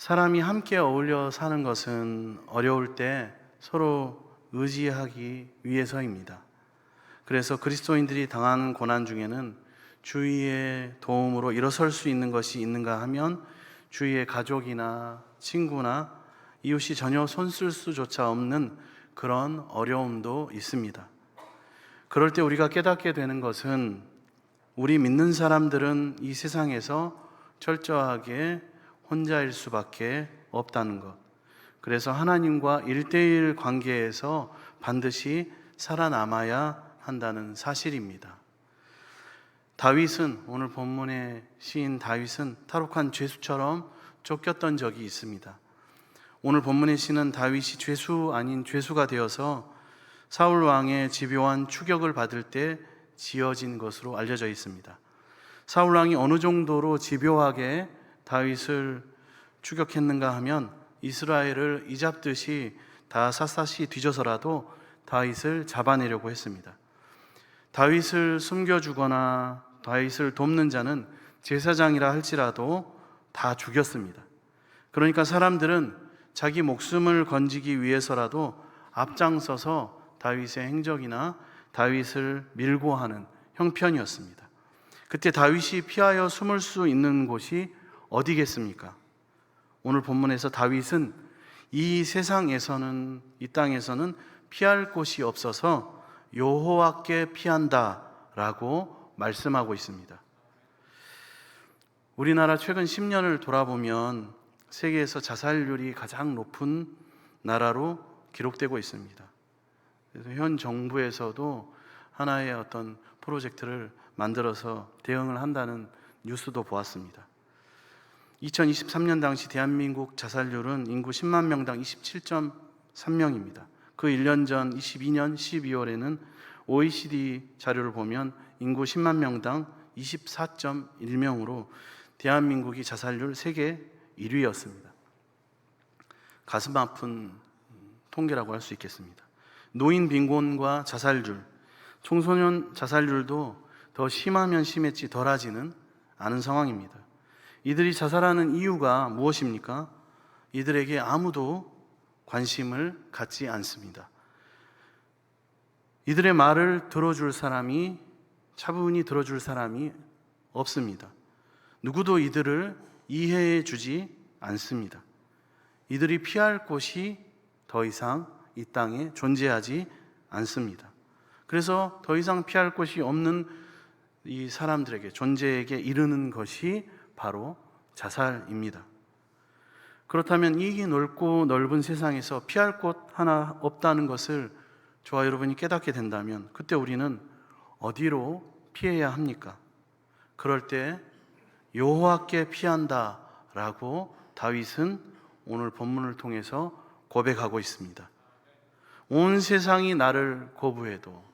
사람이 함께 어울려 사는 것은 어려울 때 서로 의지하기 위해서입니다. 그래서 그리스도인들이 당하는 고난 중에는 주위의 도움으로 일어설 수 있는 것이 있는가 하면 주위의 가족이나 친구나 이웃이 전혀 손쓸 수조차 없는 그런 어려움도 있습니다. 그럴 때 우리가 깨닫게 되는 것은 우리 믿는 사람들은 이 세상에서 철저하게 혼자일 수밖에 없다는 것. 그래서 하나님과 1:1 관계에서 반드시 살아남아야 한다는 사실입니다. 다윗은, 오늘 본문의 시인 다윗은 탈옥한 죄수처럼 쫓겼던 적이 있습니다. 오늘 본문의 시는 다윗이 죄수 아닌 죄수가 되어서 사울 왕의 집요한 추격을 받을 때 지어진 것으로 알려져 있습니다. 사울 왕이 어느 정도로 집요하게 다윗을 추격했는가 하면 이스라엘을 이잡듯이 다 샅샅이 뒤져서라도 다윗을 잡아내려고 했습니다. 다윗을 숨겨주거나 다윗을 돕는 자는 제사장이라 할지라도 다 죽였습니다. 그러니까 사람들은 자기 목숨을 건지기 위해서라도 앞장서서 다윗의 행적이나 다윗을 밀고 하는 형편이었습니다. 그때 다윗이 피하여 숨을 수 있는 곳이 어디겠습니까? 오늘 본문에서 다윗은 이 세상에서는, 이 땅에서는 피할 곳이 없어서 여호와께 피한다라고 말씀하고 있습니다. 우리나라 최근 10년을 돌아보면 세계에서 자살률이 가장 높은 나라로 기록되고 있습니다. 그래서 현 정부에서도 하나의 어떤 프로젝트를 만들어서 대응을 한다는 뉴스도 보았습니다. 2023년 당시 대한민국 자살률은 인구 10만 명당 27.3명입니다. 그 1년 전 22년 12월에는 OECD 자료를 보면 인구 10만 명당 24.1명으로 대한민국이 자살률 세계 1위였습니다. 가슴 아픈 통계라고 할 수 있겠습니다. 노인 빈곤과 자살률, 청소년 자살률도 더 심하면 심했지 덜하지는 않은 상황입니다. 이들이 자살하는 이유가 무엇입니까? 이들에게 아무도 관심을 갖지 않습니다. 이들의 말을 들어줄 사람이, 차분히 들어줄 사람이 없습니다. 누구도 이들을 이해해 주지 않습니다. 이들이 피할 곳이 더 이상 이 땅에 존재하지 않습니다. 그래서 더 이상 피할 곳이 없는 이 사람들에게, 존재에게 이르는 것이 바로 자살입니다. 그렇다면 이 넓고 넓은 세상에서 피할 곳 하나 없다는 것을 저와 여러분이 깨닫게 된다면 그때 우리는 어디로 피해야 합니까? 그럴 때 여호와께 피한다라고 다윗은 오늘 본문을 통해서 고백하고 있습니다. 온 세상이 나를 거부해도,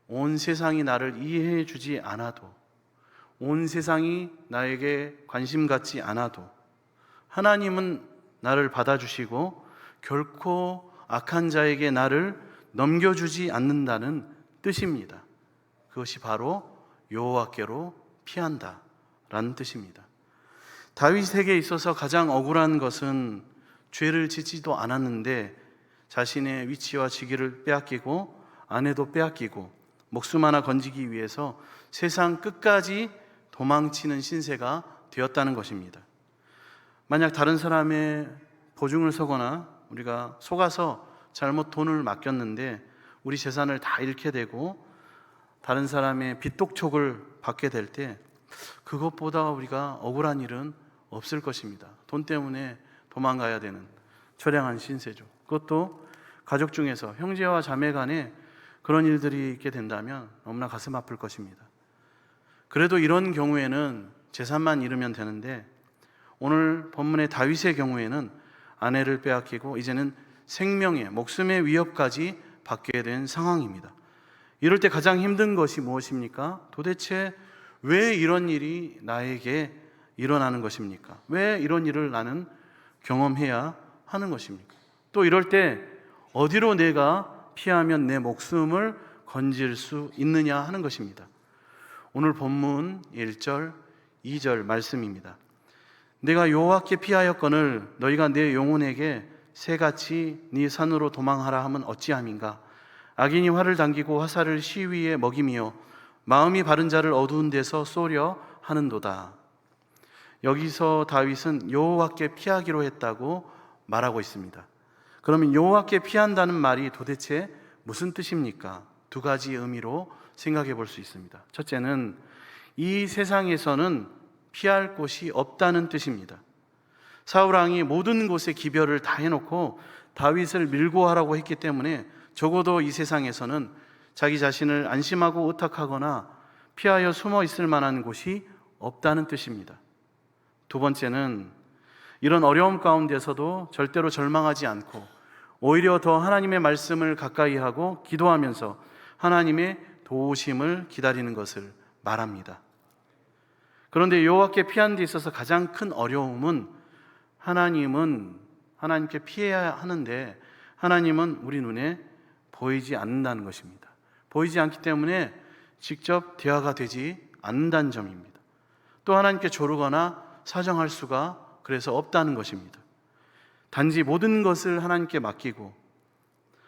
온 세상이 나를 이해해 주지 않아도, 온 세상이 나에게 관심 갖지 않아도 하나님은 나를 받아주시고 결코 악한 자에게 나를 넘겨주지 않는다는 뜻입니다. 그것이 바로 여호와께로 피한다라는 뜻입니다. 다윗에게 있어서 가장 억울한 것은 죄를 짓지도 않았는데 자신의 위치와 직위를 빼앗기고 아내도 빼앗기고 목숨 하나 건지기 위해서 세상 끝까지 도망치는 신세가 되었다는 것입니다. 만약 다른 사람의 보증을 서거나 우리가 속아서 잘못 돈을 맡겼는데 우리 재산을 다 잃게 되고 다른 사람의 빚독촉을 받게 될 때 그것보다 우리가 억울한 일은 없을 것입니다. 돈 때문에 도망가야 되는 처량한 신세죠. 그것도 가족 중에서 형제와 자매 간에 그런 일들이 있게 된다면 너무나 가슴 아플 것입니다. 그래도 이런 경우에는 재산만 잃으면 되는데 오늘 본문의 다윗의 경우에는 아내를 빼앗기고 이제는 생명의, 목숨의 위협까지 받게 된 상황입니다. 이럴 때 가장 힘든 것이 무엇입니까? 도대체 왜 이런 일이 나에게 일어나는 것입니까? 왜 이런 일을 나는 경험해야 하는 것입니까? 또 이럴 때 어디로 내가 피하면 내 목숨을 건질 수 있느냐 하는 것입니다. 오늘 본문 1절, 2절 말씀입니다. 내가 여호와께 피하였거늘 너희가 내 영혼에게 새같이 네 산으로 도망하라 함은 어찌함인가? 악인이 활을 당기고 화살을 시위에 먹이며 마음이 바른 자를 어두운 데서 쏘려 하는도다. 여기서 다윗은 여호와께 피하기로 했다고 말하고 있습니다. 그러면 여호와께 피한다는 말이 도대체 무슨 뜻입니까? 두 가지 의미로 생각해 볼 수 있습니다. 첫째는 이 세상에서는 피할 곳이 없다는 뜻입니다. 사울 왕이 모든 곳에 기별을 다 해놓고 다윗을 밀고 하라고 했기 때문에 적어도 이 세상에서는 자기 자신을 안심하고 의탁하거나 피하여 숨어 있을 만한 곳이 없다는 뜻입니다. 두 번째는 이런 어려움 가운데서도 절대로 절망하지 않고 오히려 더 하나님의 말씀을 가까이 하고 기도하면서 하나님의 도우심을 기다리는 것을 말합니다. 그런데 여호와께 피하는 데 있어서 가장 큰 어려움은 하나님께 피해야 하는데 하나님은 우리 눈에 보이지 않는다는 것입니다. 보이지 않기 때문에 직접 대화가 되지 않는다는 점입니다. 또 하나님께 조르거나 사정할 수가 그래서 없다는 것입니다. 단지 모든 것을 하나님께 맡기고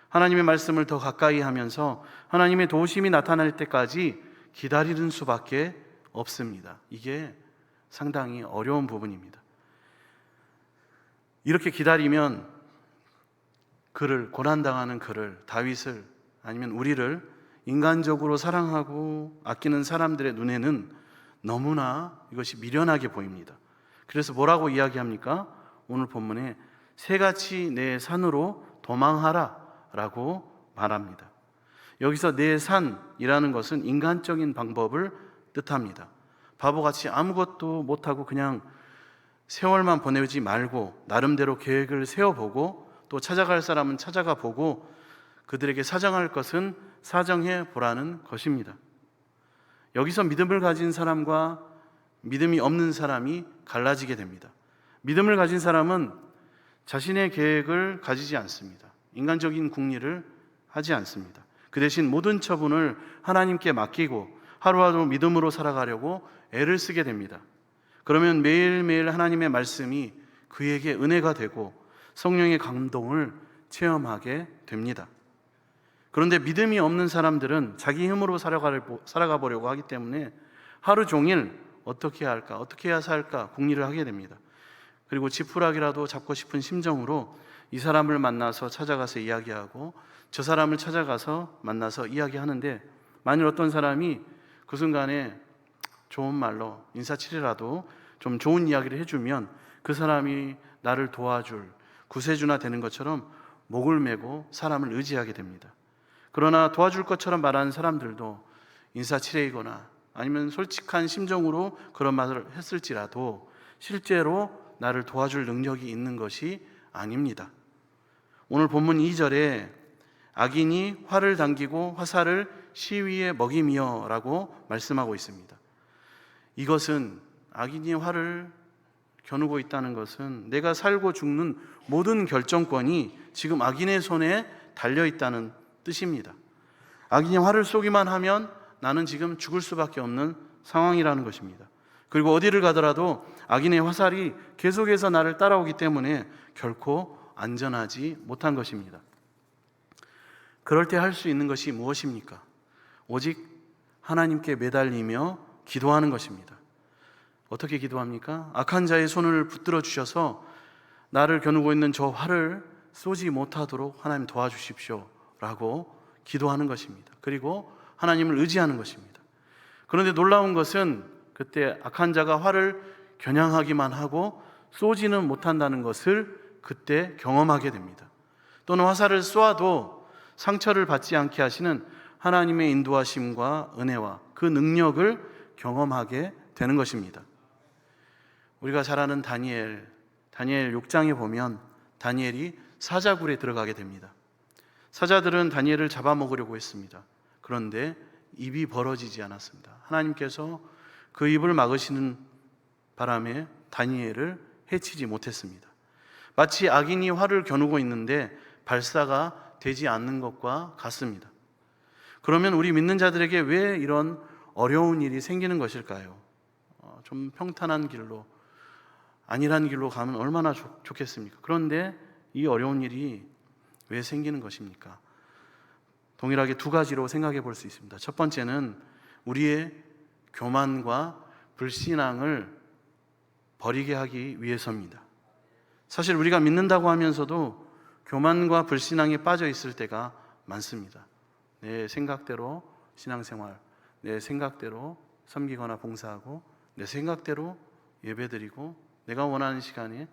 하나님의 말씀을 더 가까이 하면서 하나님의 도우심이 나타날 때까지 기다리는 수밖에 없습니다. 이게 상당히 어려운 부분입니다. 이렇게 기다리면 고난당하는 다윗을 아니면 우리를 인간적으로 사랑하고 아끼는 사람들의 눈에는 너무나 이것이 미련하게 보입니다. 그래서 뭐라고 이야기합니까? 오늘 본문에 새같이 내 산으로 도망하라 라고 말합니다. 여기서 내 산이라는 것은 인간적인 방법을 뜻합니다. 바보같이 아무것도 못하고 그냥 세월만 보내지 말고 나름대로 계획을 세워보고 또 찾아갈 사람은 찾아가 보고 그들에게 사정할 것은 사정해 보라는 것입니다. 여기서 믿음을 가진 사람과 믿음이 없는 사람이 갈라지게 됩니다. 믿음을 가진 사람은 자신의 계획을 가지지 않습니다. 인간적인 궁리를 하지 않습니다. 그 대신 모든 처분을 하나님께 맡기고 하루하루 믿음으로 살아가려고 애를 쓰게 됩니다. 그러면 매일매일 하나님의 말씀이 그에게 은혜가 되고 성령의 감동을 체험하게 됩니다. 그런데 믿음이 없는 사람들은 자기 힘으로 살아가 보려고 하기 때문에 하루 종일 어떻게 해야 할까, 어떻게 해야 살까 궁리를 하게 됩니다. 그리고 지푸라기라도 잡고 싶은 심정으로 이 사람을 만나서 찾아가서 이야기하고 저 사람을 찾아가서 만나서 이야기하는데 만일 어떤 사람이 그 순간에 좋은 말로 인사치레라도 좀 좋은 이야기를 해주면 그 사람이 나를 도와줄 구세주나 되는 것처럼 목을 메고 사람을 의지하게 됩니다. 그러나 도와줄 것처럼 말하는 사람들도 인사치레이거나 아니면 솔직한 심정으로 그런 말을 했을지라도 실제로 나를 도와줄 능력이 있는 것이 아닙니다. 오늘 본문 2절에 악인이 활을 당기고 화살을 시위에 먹이며 라고 말씀하고 있습니다. 이것은 악인이 활을 겨누고 있다는 것은 내가 살고 죽는 모든 결정권이 지금 악인의 손에 달려있다는 뜻입니다. 악인이 활을 쏘기만 하면 나는 지금 죽을 수밖에 없는 상황이라는 것입니다. 그리고 어디를 가더라도 악인의 화살이 계속해서 나를 따라오기 때문에 결코 안전하지 못한 것입니다. 그럴 때 할 수 있는 것이 무엇입니까? 오직 하나님께 매달리며 기도하는 것입니다. 어떻게 기도합니까? 악한 자의 손을 붙들어 주셔서 나를 겨누고 있는 저 활을 쏘지 못하도록 하나님 도와주십시오 라고 기도하는 것입니다. 그리고 하나님을 의지하는 것입니다. 그런데 놀라운 것은 그때 악한 자가 활을 겨냥하기만 하고 쏘지는 못한다는 것을 그때 경험하게 됩니다. 또는 화살을 쏘아도 상처를 받지 않게 하시는 하나님의 인도하심과 은혜와 그 능력을 경험하게 되는 것입니다. 우리가 잘 아는 다니엘 6장에 보면 다니엘이 사자굴에 들어가게 됩니다. 사자들은 다니엘을 잡아먹으려고 했습니다. 그런데 입이 벌어지지 않았습니다. 하나님께서 그 입을 막으시는 바람에 다니엘을 해치지 못했습니다. 마치 악인이 활을 겨누고 있는데 발사가 되지 않는 것과 같습니다. 그러면 우리 믿는 자들에게 왜 이런 어려운 일이 생기는 것일까요? 좀 평탄한 길로 아니란 길로 가면 얼마나 좋겠습니까? 그런데 이 어려운 일이 왜 생기는 것입니까? 동일하게 두 가지로 생각해 볼 수 있습니다. 첫 번째는 우리의 교만과 불신앙을 버리게 하기 위해서입니다. 사실 우리가 믿는다고 하면서도 교만과 불신앙에 빠져 있을 때가 많습니다. 내 생각대로 신앙생활, 내 생각대로 섬기거나 봉사하고, 내 생각대로 예배드리고, 내가 원하는 시간에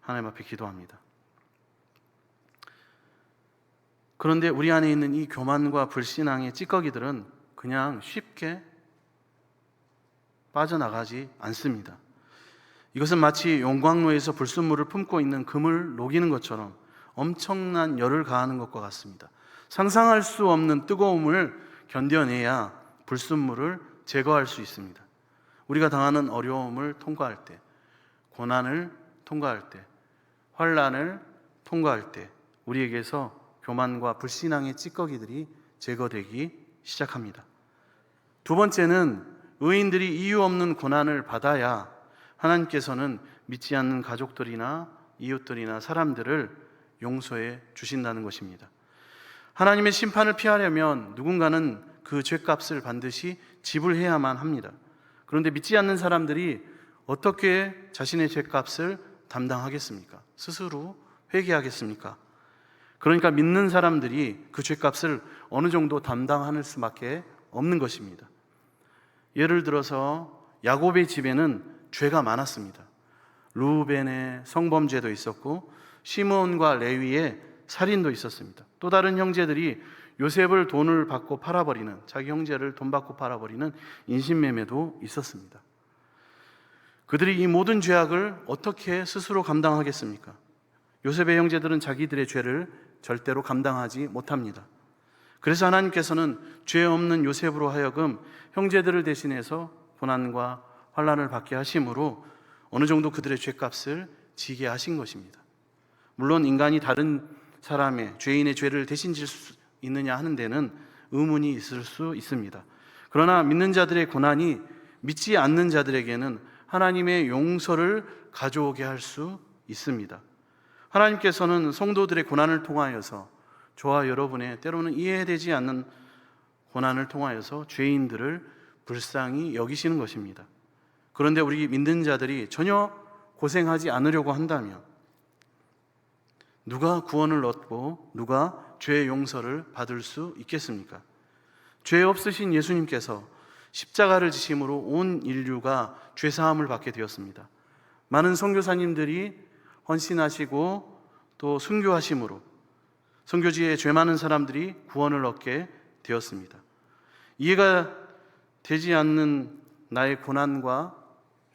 하나님 앞에 기도합니다. 그런데 우리 안에 있는 이 교만과 불신앙의 찌꺼기들은 그냥 쉽게 빠져나가지 않습니다. 이것은 마치 용광로에서 불순물을 품고 있는 금을 녹이는 것처럼 엄청난 열을 가하는 것과 같습니다. 상상할 수 없는 뜨거움을 견뎌내야 불순물을 제거할 수 있습니다. 우리가 당하는 어려움을 통과할 때, 고난을 통과할 때, 환난을 통과할 때 우리에게서 교만과 불신앙의 찌꺼기들이 제거되기 시작합니다. 두 번째는 의인들이 이유 없는 고난을 받아야 하나님께서는 믿지 않는 가족들이나 이웃들이나 사람들을 용서해 주신다는 것입니다. 하나님의 심판을 피하려면 누군가는 그 죄값을 반드시 지불해야만 합니다. 그런데 믿지 않는 사람들이 어떻게 자신의 죄값을 담당하겠습니까? 스스로 회개하겠습니까? 그러니까 믿는 사람들이 그 죄값을 어느 정도 담당할 수밖에 없는 것입니다. 예를 들어서 야곱의 집에는 죄가 많았습니다. 루벤의 성범죄도 있었고 시므온과 레위의 살인도 있었습니다. 또 다른 형제들이 요셉을 돈을 받고 팔아버리는, 자기 형제를 돈 받고 팔아버리는 인신매매도 있었습니다. 그들이 이 모든 죄악을 어떻게 스스로 감당하겠습니까? 요셉의 형제들은 자기들의 죄를 절대로 감당하지 못합니다. 그래서 하나님께서는 죄 없는 요셉으로 하여금 형제들을 대신해서 고난과 환난을 받게 하심으로 어느 정도 그들의 죄값을 지게 하신 것입니다. 물론 인간이 다른 사람의, 죄인의 죄를 대신 질 수 있느냐 하는 데는 의문이 있을 수 있습니다. 그러나 믿는 자들의 고난이 믿지 않는 자들에게는 하나님의 용서를 가져오게 할 수 있습니다. 하나님께서는 성도들의 고난을 통하여서 저와 여러분의 때로는 이해되지 않는 고난을 통하여서 죄인들을 불쌍히 여기시는 것입니다. 그런데 우리 믿는 자들이 전혀 고생하지 않으려고 한다면 누가 구원을 얻고 누가 죄의 용서를 받을 수 있겠습니까? 죄 없으신 예수님께서 십자가를 지심으로 온 인류가 죄사함을 받게 되었습니다. 많은 선교사님들이 헌신하시고 또 순교하심으로 선교지에 죄 많은 사람들이 구원을 얻게 되었습니다. 이해가 되지 않는 나의 고난과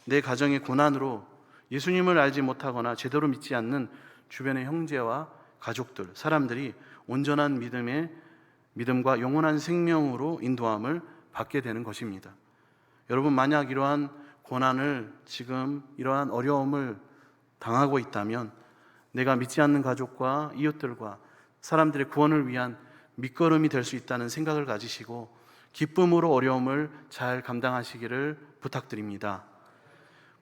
내 가정의 고난으로 예수님을 알지 못하거나 제대로 믿지 않는 주변의 형제와 가족들, 사람들이 온전한 믿음과 영원한 생명으로 인도함을 받게 되는 것입니다. 여러분, 만약 이러한 고난을, 지금 이러한 어려움을 당하고 있다면 내가 믿지 않는 가족과 이웃들과 사람들의 구원을 위한 밑거름이 될 수 있다는 생각을 가지시고 기쁨으로 어려움을 잘 감당하시기를 부탁드립니다.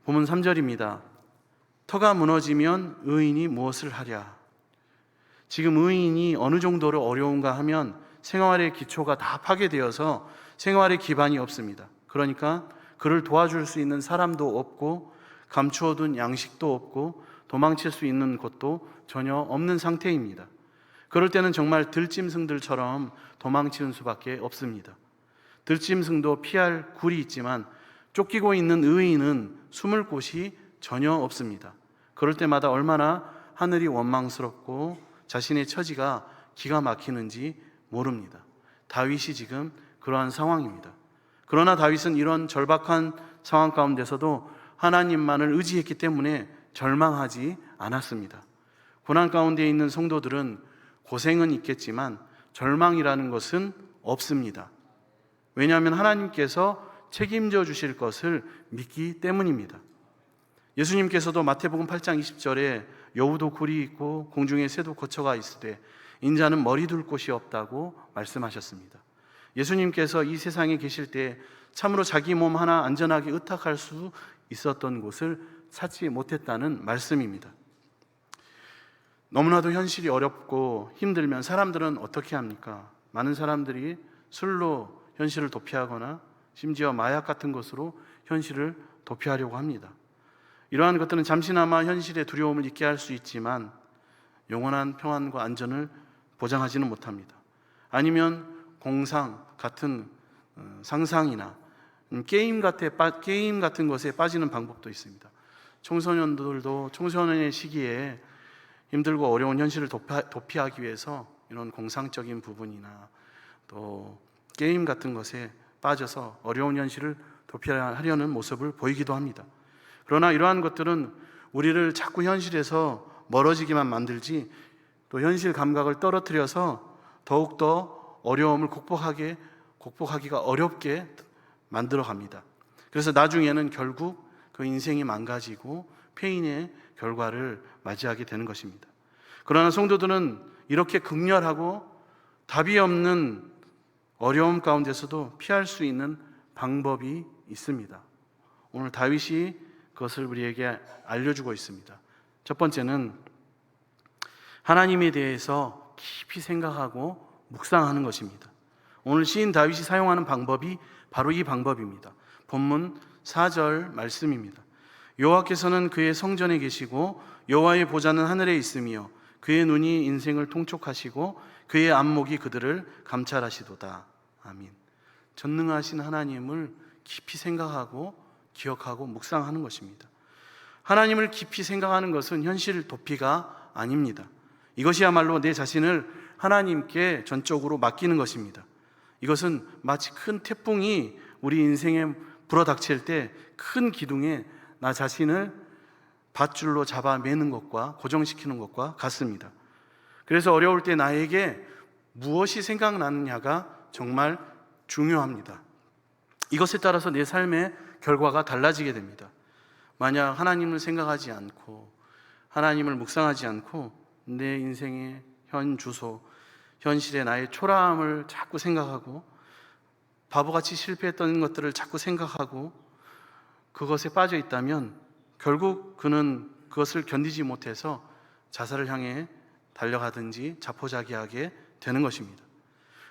본문 3절입니다. 터가 무너지면 의인이 무엇을 하랴? 지금 의인이 어느 정도로 어려운가 하면 생활의 기초가 다 파괴되어서 생활의 기반이 없습니다. 그러니까 그를 도와줄 수 있는 사람도 없고 감추어둔 양식도 없고 도망칠 수 있는 곳도 전혀 없는 상태입니다. 그럴 때는 정말 들짐승들처럼 도망치는 수밖에 없습니다. 들짐승도 피할 굴이 있지만 쫓기고 있는 의인은 숨을 곳이 전혀 없습니다. 그럴 때마다 얼마나 하늘이 원망스럽고 자신의 처지가 기가 막히는지 모릅니다. 다윗이 지금 그러한 상황입니다. 그러나 다윗은 이런 절박한 상황 가운데서도 하나님만을 의지했기 때문에 절망하지 않았습니다. 고난 가운데 있는 성도들은 고생은 있겠지만 절망이라는 것은 없습니다. 왜냐하면 하나님께서 책임져 주실 것을 믿기 때문입니다. 예수님께서도 마태복음 8장 20절에 여우도 굴이 있고 공중에 새도 거처가 있으되 인자는 머리 둘 곳이 없다고 말씀하셨습니다. 예수님께서 이 세상에 계실 때 참으로 자기 몸 하나 안전하게 의탁할 수 있었던 곳을 찾지 못했다는 말씀입니다. 너무나도 현실이 어렵고 힘들면 사람들은 어떻게 합니까? 많은 사람들이 술로 현실을 도피하거나 심지어 마약 같은 것으로 현실을 도피하려고 합니다. 이러한 것들은 잠시나마 현실의 두려움을 잊게 할 수 있지만 영원한 평안과 안전을 보장하지는 못합니다. 아니면 공상 같은 상상이나 게임 같은 것에 빠지는 방법도 있습니다. 청소년들도 청소년의 시기에 힘들고 어려운 현실을 도피하기 위해서 이런 공상적인 부분이나 또 게임 같은 것에 빠져서 어려운 현실을 도피하려는 모습을 보이기도 합니다. 그러나 이러한 것들은 우리를 자꾸 현실에서 멀어지기만 만들지 또 현실 감각을 떨어뜨려서 더욱더 어려움을 극복하기가 어렵게 만들어 갑니다. 그래서 나중에는 결국 그 인생이 망가지고 폐인의 결과를 맞이하게 되는 것입니다. 그러나 성도들은 이렇게 극렬하고 답이 없는 어려움 가운데서도 피할 수 있는 방법이 있습니다. 오늘 다윗이 그것을 우리에게 알려주고 있습니다. 첫 번째는 하나님에 대해서 깊이 생각하고 묵상하는 것입니다. 오늘 시인 다윗이 사용하는 방법이 바로 이 방법입니다. 본문 4절 말씀입니다. 여호와께서는 그의 성전에 계시고 여호와의 보좌는 하늘에 있으며 그의 눈이 인생을 통촉하시고 그의 안목이 그들을 감찰하시도다. 아멘. 전능하신 하나님을 깊이 생각하고 기억하고 묵상하는 것입니다. 하나님을 깊이 생각하는 것은 현실 도피가 아닙니다. 이것이야말로 내 자신을 하나님께 전적으로 맡기는 것입니다. 이것은 마치 큰 태풍이 우리 인생에 불어닥칠 때 큰 기둥에 나 자신을 밧줄로 잡아 매는 것과 고정시키는 것과 같습니다. 그래서 어려울 때 나에게 무엇이 생각나느냐가 정말 중요합니다. 이것에 따라서 내 삶의 결과가 달라지게 됩니다. 만약 하나님을 생각하지 않고 하나님을 묵상하지 않고 내 인생의 현 주소, 현실의 나의 초라함을 자꾸 생각하고 바보같이 실패했던 것들을 자꾸 생각하고 그것에 빠져 있다면 결국 그는 그것을 견디지 못해서 자살을 향해 달려가든지 자포자기하게 되는 것입니다.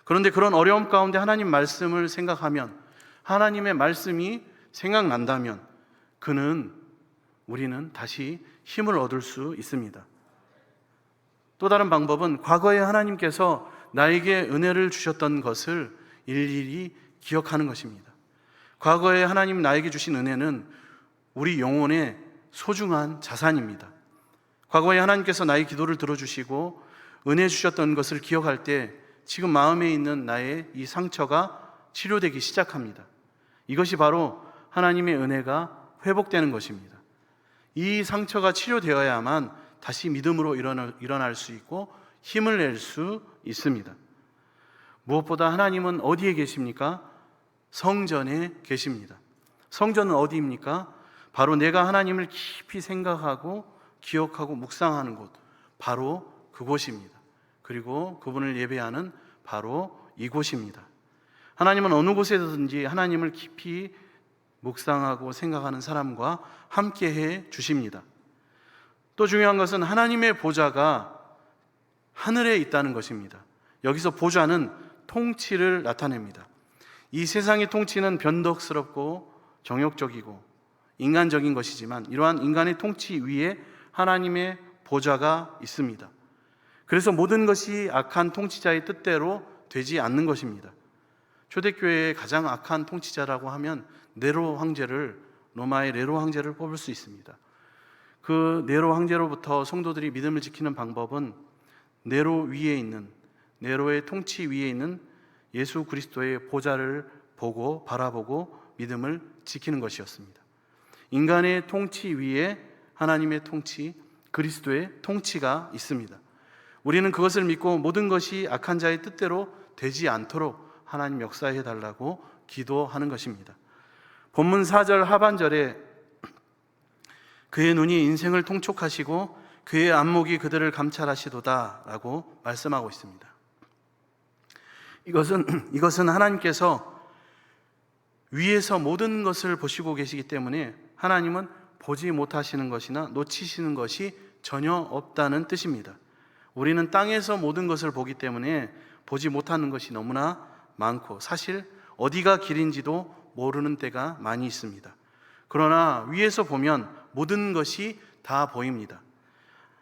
그런데 그런 어려움 가운데 하나님 말씀을 생각하면, 하나님의 말씀이 생각난다면 우리는 다시 힘을 얻을 수 있습니다. 또 다른 방법은 과거에 하나님께서 나에게 은혜를 주셨던 것을 일일이 기억하는 것입니다. 과거에 하나님 나에게 주신 은혜는 우리 영혼의 소중한 자산입니다. 과거에 하나님께서 나의 기도를 들어주시고 은혜 주셨던 것을 기억할 때 지금 마음에 있는 나의 이 상처가 치료되기 시작합니다. 이것이 바로 하나님의 은혜가 회복되는 것입니다. 이 상처가 치료되어야만 다시 믿음으로 일어날 수 있고 힘을 낼 수 있습니다. 무엇보다 하나님은 어디에 계십니까? 성전에 계십니다. 성전은 어디입니까? 바로 내가 하나님을 깊이 생각하고 기억하고 묵상하는 곳, 바로 그곳입니다. 그리고 그분을 예배하는 바로 이곳입니다. 하나님은 어느 곳에서든지 하나님을 깊이 묵상하고 생각하는 사람과 함께 해 주십니다. 또 중요한 것은 하나님의 보좌가 하늘에 있다는 것입니다. 여기서 보좌는 통치를 나타냅니다. 이 세상의 통치는 변덕스럽고 정욕적이고 인간적인 것이지만 이러한 인간의 통치 위에 하나님의 보좌가 있습니다. 그래서 모든 것이 악한 통치자의 뜻대로 되지 않는 것입니다. 초대교회의 가장 악한 통치자라고 하면 로마의 네로 황제를 뽑을 수 있습니다. 그 네로 황제로부터 성도들이 믿음을 지키는 방법은 네로의 통치 위에 있는 예수 그리스도의 보좌를 바라보고 믿음을 지키는 것이었습니다. 인간의 통치 위에 하나님의 통치, 그리스도의 통치가 있습니다. 우리는 그것을 믿고 모든 것이 악한 자의 뜻대로 되지 않도록 하나님 역사해 달라고 기도하는 것입니다. 본문 4절 하반절에 그의 눈이 인생을 통촉하시고 그의 안목이 그들을 감찰하시도다 라고 말씀하고 있습니다. 이것은 하나님께서 위에서 모든 것을 보시고 계시기 때문에 하나님은 보지 못하시는 것이나 놓치시는 것이 전혀 없다는 뜻입니다. 우리는 땅에서 모든 것을 보기 때문에 보지 못하는 것이 너무나 많고, 사실 어디가 길인지도 모르는 때가 많이 있습니다. 그러나 위에서 보면 모든 것이 다 보입니다.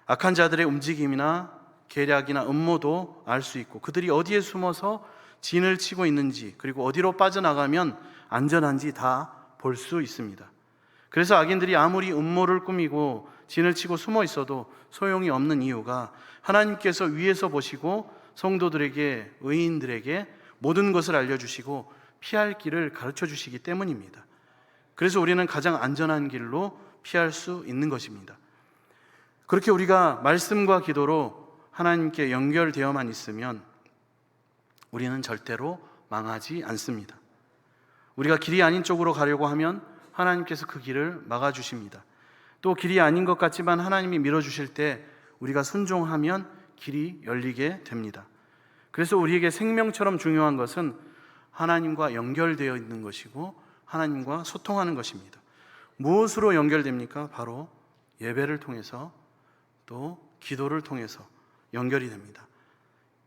악한 자들의 움직임이나 계략이나 음모도 알 수 있고, 그들이 어디에 숨어서 진을 치고 있는지, 그리고 어디로 빠져나가면 안전한지 다 볼 수 있습니다. 그래서 악인들이 아무리 음모를 꾸미고 진을 치고 숨어 있어도 소용이 없는 이유가, 하나님께서 위에서 보시고 성도들에게, 의인들에게 모든 것을 알려주시고 피할 길을 가르쳐 주시기 때문입니다. 그래서 우리는 가장 안전한 길로 피할 수 있는 것입니다. 그렇게 우리가 말씀과 기도로 하나님께 연결되어만 있으면 우리는 절대로 망하지 않습니다. 우리가 길이 아닌 쪽으로 가려고 하면 하나님께서 그 길을 막아주십니다. 또 길이 아닌 것 같지만 하나님이 밀어주실 때 우리가 순종하면 길이 열리게 됩니다. 그래서 우리에게 생명처럼 중요한 것은 하나님과 연결되어 있는 것이고 하나님과 소통하는 것입니다. 무엇으로 연결됩니까? 바로 예배를 통해서, 또 기도를 통해서 연결이 됩니다.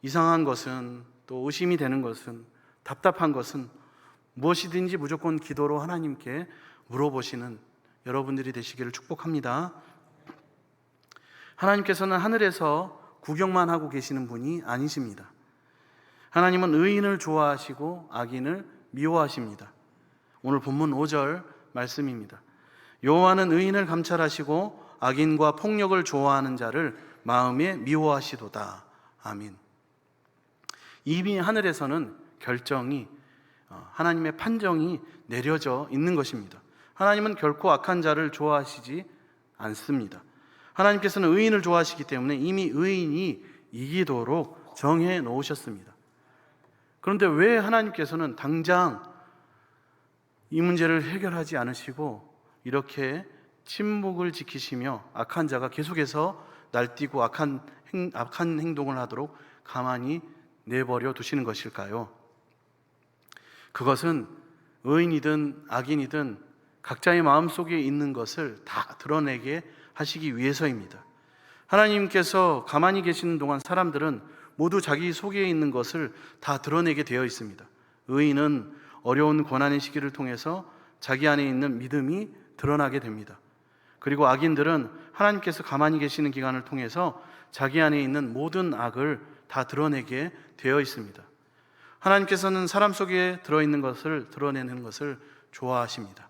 이상한 것은, 또 의심이 되는 것은, 답답한 것은 무엇이든지 무조건 기도로 하나님께 물어보시는 여러분들이 되시기를 축복합니다. 하나님께서는 하늘에서 구경만 하고 계시는 분이 아니십니다. 하나님은 의인을 좋아하시고 악인을 미워하십니다. 오늘 본문 5절 말씀입니다. 여호와는 의인을 감찰하시고 악인과 폭력을 좋아하는 자를 마음에 미워하시도다. 아멘. 이미 하늘에서는 결정이, 하나님의 판정이 내려져 있는 것입니다. 하나님은 결코 악한 자를 좋아하시지 않습니다. 하나님께서는 의인을 좋아하시기 때문에 이미 의인이 이기도록 정해 놓으셨습니다. 그런데 왜 하나님께서는 당장 이 문제를 해결하지 않으시고 이렇게 침묵을 지키시며 악한 자가 계속해서 날뛰고 악한 행동을 하도록 가만히 내버려 두시는 것일까요? 그것은 의인이든 악인이든 각자의 마음속에 있는 것을 다 드러내게 하시기 위해서입니다. 하나님께서 가만히 계시는 동안 사람들은 모두 자기 속에 있는 것을 다 드러내게 되어 있습니다. 의인은 어려운 고난의 시기를 통해서 자기 안에 있는 믿음이 드러나게 됩니다. 그리고 악인들은 하나님께서 가만히 계시는 기간을 통해서 자기 안에 있는 모든 악을 다 드러내게 되어 있습니다. 하나님께서는 사람 속에 들어있는 것을 드러내는 것을 좋아하십니다.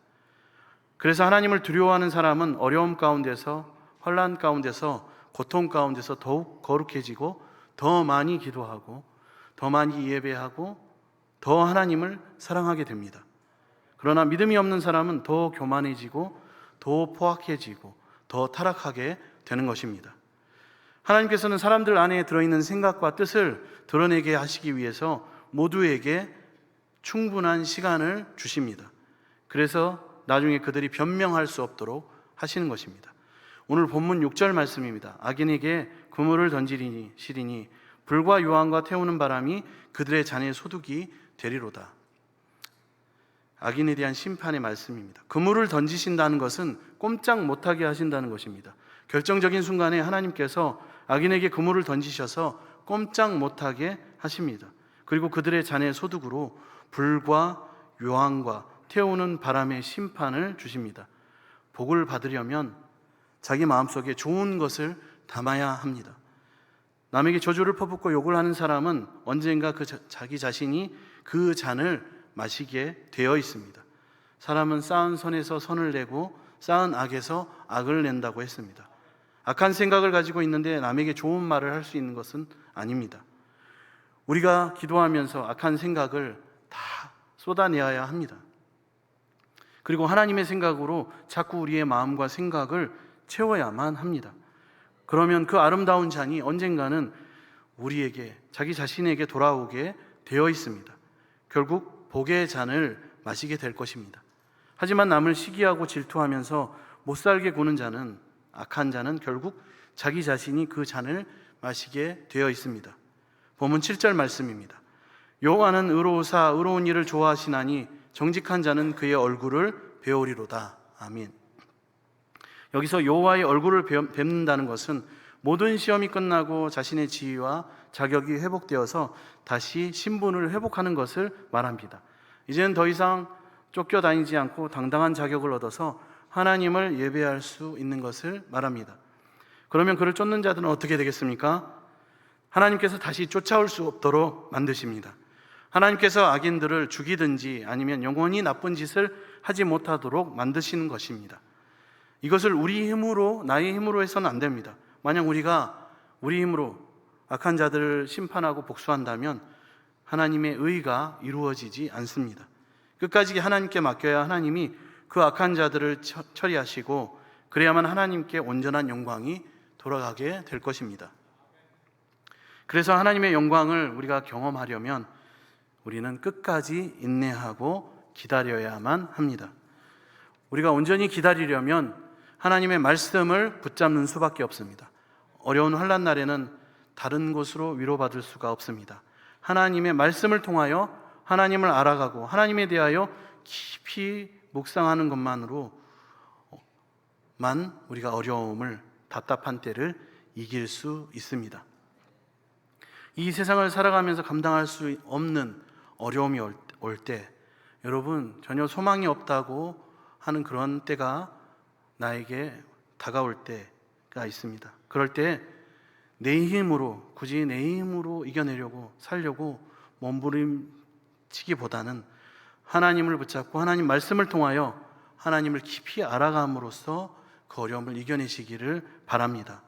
그래서 하나님을 두려워하는 사람은 어려움 가운데서, 혼란 가운데서, 고통 가운데서 더욱 거룩해지고 더 많이 기도하고 더 많이 예배하고 더 하나님을 사랑하게 됩니다. 그러나 믿음이 없는 사람은 더 교만해지고 더 포악해지고 더 타락하게 되는 것입니다. 하나님께서는 사람들 안에 들어있는 생각과 뜻을 드러내게 하시기 위해서 모두에게 충분한 시간을 주십니다. 그래서 나중에 그들이 변명할 수 없도록 하시는 것입니다. 오늘 본문 6절 말씀입니다. 악인에게 그물을 던지시리니 불과 유황과 태우는 바람이 그들의 잔에 소득이 되리로다. 악인에 대한 심판의 말씀입니다. 그물을 던지신다는 것은 꼼짝 못하게 하신다는 것입니다. 결정적인 순간에 하나님께서 악인에게 그물을 던지셔서 꼼짝 못하게 하십니다. 그리고 그들의 잔의 소득으로 불과 유황과 태우는 바람의 심판을 주십니다. 복을 받으려면 자기 마음속에 좋은 것을 담아야 합니다. 남에게 저주를 퍼붓고 욕을 하는 사람은 언젠가 자기 자신이 그 잔을 마시게 되어 있습니다. 사람은 쌓은 선에서 선을 내고 쌓은 악에서 악을 낸다고 했습니다. 악한 생각을 가지고 있는데 남에게 좋은 말을 할 수 있는 것은 아닙니다. 우리가 기도하면서 악한 생각을 다 쏟아내어야 합니다. 그리고 하나님의 생각으로 자꾸 우리의 마음과 생각을 채워야만 합니다. 그러면 그 아름다운 잔이 언젠가는 우리에게, 자기 자신에게 돌아오게 되어 있습니다. 결국 복의 잔을 마시게 될 것입니다. 하지만 남을 시기하고 질투하면서 못살게 구는 자는, 악한 자는 결국 자기 자신이 그 잔을 마시게 되어 있습니다. 본문 7절 말씀입니다. 여호와는 의로우사 의로운 일을 좋아하시나니 정직한 자는 그의 얼굴을 배우리로다. 아멘. 여기서 여호와의 얼굴을 뵙는다는 것은 모든 시험이 끝나고 자신의 지위와 자격이 회복되어서 다시 신분을 회복하는 것을 말합니다. 이제는 더 이상 쫓겨다니지 않고 당당한 자격을 얻어서 하나님을 예배할 수 있는 것을 말합니다. 그러면 그를 쫓는 자들은 어떻게 되겠습니까? 하나님께서 다시 쫓아올 수 없도록 만드십니다. 하나님께서 악인들을 죽이든지 아니면 영원히 나쁜 짓을 하지 못하도록 만드시는 것입니다. 이것을 우리 힘으로, 나의 힘으로 해서는 안 됩니다. 만약 우리가 우리 힘으로 악한 자들을 심판하고 복수한다면 하나님의 의가 이루어지지 않습니다. 끝까지 하나님께 맡겨야 하나님이 그 악한 자들을 처리하시고 그래야만 하나님께 온전한 영광이 돌아가게 될 것입니다. 그래서 하나님의 영광을 우리가 경험하려면 우리는 끝까지 인내하고 기다려야만 합니다. 우리가 온전히 기다리려면 하나님의 말씀을 붙잡는 수밖에 없습니다. 어려운 환난 날에는 다른 곳으로 위로받을 수가 없습니다. 하나님의 말씀을 통하여 하나님을 알아가고 하나님에 대하여 깊이 묵상하는 것만으로만 우리가 어려움을, 답답한 때를 이길 수 있습니다. 이 세상을 살아가면서 감당할 수 없는 어려움이 올 때, 여러분, 전혀 소망이 없다고 하는 그런 때가 나에게 다가올 때가 있습니다. 그럴 때 내 힘으로, 굳이 내 힘으로 이겨내려고 살려고 몸부림치기보다는 하나님을 붙잡고 하나님 말씀을 통하여 하나님을 깊이 알아감으로써 그 어려움을 이겨내시기를 바랍니다.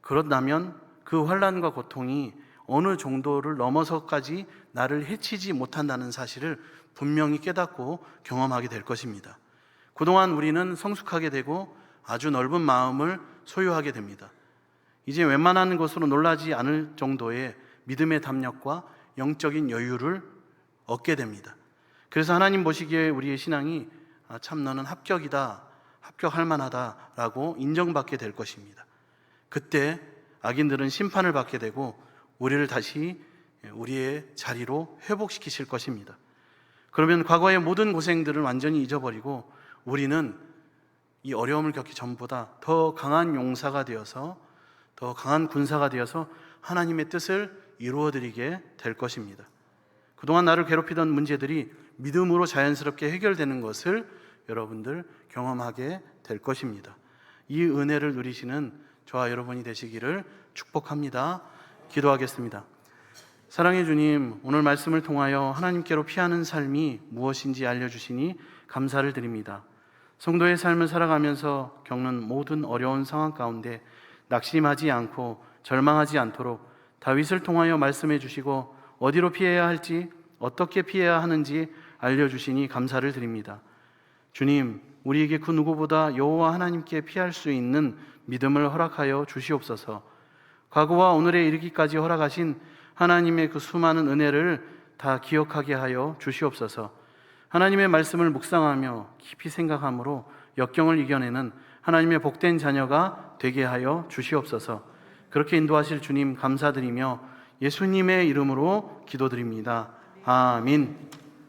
그렇다면 그 환난과 고통이 어느 정도를 넘어서까지 나를 해치지 못한다는 사실을 분명히 깨닫고 경험하게 될 것입니다. 그동안 우리는 성숙하게 되고 아주 넓은 마음을 소유하게 됩니다. 이제 웬만한 것으로 놀라지 않을 정도의 믿음의 담력과 영적인 여유를 얻게 됩니다. 그래서 하나님 보시기에 우리의 신앙이 참 너는 합격이다, 합격할 만하다라고 인정받게 될 것입니다. 그때 악인들은 심판을 받게 되고 우리를 다시 우리의 자리로 회복시키실 것입니다. 그러면 과거의 모든 고생들을 완전히 잊어버리고 우리는 이 어려움을 겪기 전보다 더 강한 용사가 되어서, 더 강한 군사가 되어서 하나님의 뜻을 이루어드리게 될 것입니다. 그동안 나를 괴롭히던 문제들이 믿음으로 자연스럽게 해결되는 것을 여러분들 경험하게 될 것입니다. 이 은혜를 누리시는 저와 여러분이 되시기를 축복합니다. 기도하겠습니다. 사랑의 주님, 오늘 말씀을 통하여 하나님께로 피하는 삶이 무엇인지 알려주시니 감사를 드립니다. 성도의 삶을 살아가면서 겪는 모든 어려운 상황 가운데 낙심하지 않고 절망하지 않도록 다윗을 통하여 말씀해 주시고 어디로 피해야 할지, 어떻게 피해야 하는지 알려주시니 감사를 드립니다. 주님, 우리에게 그 누구보다 여호와 하나님께 피할 수 있는 믿음을 허락하여 주시옵소서. 과거와 오늘에 이르기까지 허락하신 하나님의 그 수많은 은혜를 다 기억하게 하여 주시옵소서. 하나님의 말씀을 묵상하며 깊이 생각함으로 역경을 이겨내는 하나님의 복된 자녀가 되게 하여 주시옵소서. 그렇게 인도하실 주님 감사드리며 예수님의 이름으로 기도드립니다. 아멘.